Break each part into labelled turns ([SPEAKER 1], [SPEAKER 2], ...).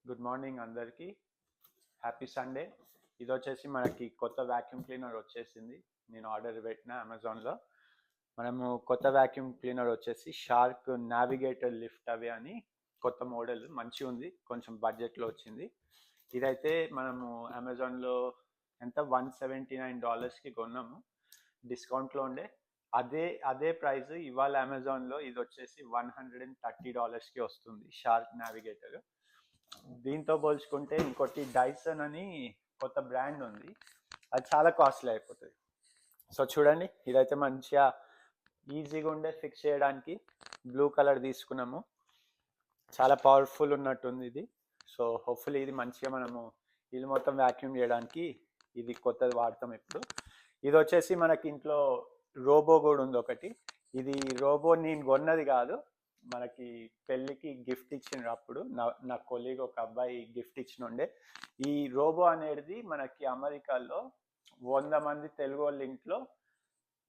[SPEAKER 1] Good morning అందరికీ. Happy Sunday. ఇది వచ్చేసి మనకి కొత్త వ్యాక్యూమ్ క్లీనర్ వచ్చేసింది. నేను ఆర్డర్ పెట్టిన అమెజాన్లో. మనము కొత్త వ్యాక్యూమ్ క్లీనర్ వచ్చేసి షార్క్ నావిగేటర్ లిఫ్ట్ అవే అని కొత్త మోడల్, మంచిగా ఉంది, కొంచెం బడ్జెట్లో వచ్చింది. ఇదైతే మనము అమెజాన్లో ఎంత $179కి కొన్నాము, డిస్కౌంట్లో ఉండే. అదే ప్రైస్ ఇవాళ అమెజాన్లో ఇది వచ్చేసి $130కి వస్తుంది, షార్క్ నావిగేటర్. దీంతో పోల్చుకుంటే ఇంకోటి డైసన్ అని కొత్త బ్రాండ్ ఉంది, అది చాలా కాస్ట్లీ అయిపోతుంది. సో చూడండి, ఇదైతే మంచిగా ఈజీగా ఉండే ఫిక్స్ చేయడానికి. బ్లూ కలర్ తీసుకున్నాము, చాలా పవర్ఫుల్ ఉన్నట్టుంది ఇది. సో హోప్ఫుల్లీ ఇది మంచిగా మనము ఇల్లు మొత్తం వ్యాక్యూమ్ చేయడానికి ఇది కొత్తది వాడతాం ఇప్పుడు. ఇది వచ్చేసి మనకి ఇంట్లో రోబో కూడా ఉంది ఒకటి. ఇది రోబో నేను కొన్నది కాదు, మనకి పెళ్ళికి గిఫ్ట్ ఇచ్చిండ్రు అప్పుడు. నా కొలీగ్ ఒక అబ్బాయి గిఫ్ట్ ఇచ్చినుండే. ఈ రోబో అనేది మనకి అమెరికాలో 100 మంది తెలుగు వాళ్ళ ఇంట్లో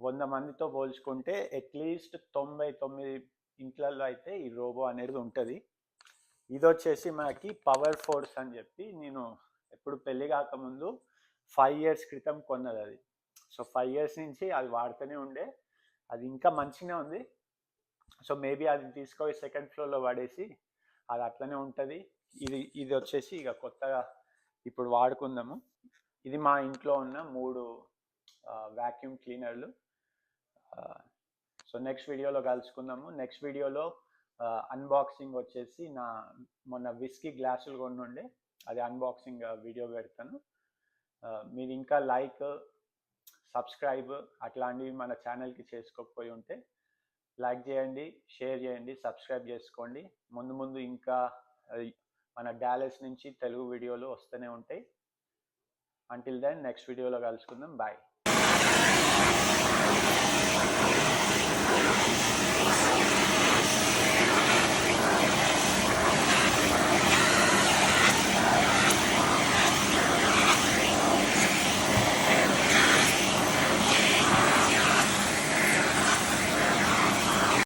[SPEAKER 1] 100 మందితో పోల్చుకుంటే అట్లీస్ట్ 99 ఇంట్లలో అయితే ఈ రోబో అనేది ఉంటుంది. ఇది వచ్చేసి మనకి పవర్ ఫోర్స్ అని చెప్పి నేను ఎప్పుడు పెళ్ళి కాకముందు 5 years క్రితం కొన్నది అది. సో 5 years నుంచి అది వాడుతూనే ఉండే, అది ఇంకా మంచిగానే ఉంది. సో మేబీ అది తీసుకొని సెకండ్ ఫ్లోర్లో పడేసి అది అట్లనే ఉంటుంది. ఇది వచ్చేసి ఇక కొత్తగా ఇప్పుడు వాడుకుందాము. ఇది మా ఇంట్లో ఉన్న 3 వ్యాక్యూమ్ క్లీనర్లు. సో నెక్స్ట్ వీడియోలో కలుసుకుందాము. నెక్స్ట్ వీడియోలో అన్బాక్సింగ్ వచ్చేసి మొన్న విస్కీ గ్లాసులు కొనుండే, అది అన్బాక్సింగ్ వీడియో పెడతాను. మీరు ఇంకా లైక్, సబ్స్క్రైబ్ అట్లాంటివి మన ఛానల్కి చేసుకోకపోయి ఉంటే లైక్ చేయండి, షేర్ చేయండి, సబ్స్క్రైబ్ చేసుకోండి. ముందు ఇంకా మన డాలస్ నుంచి తెలుగు వీడియోలు వస్తూనే ఉంటాయి. అంటిల్ దెన్ నెక్స్ట్ వీడియోలో కలుసుకుందాం. బాయ్.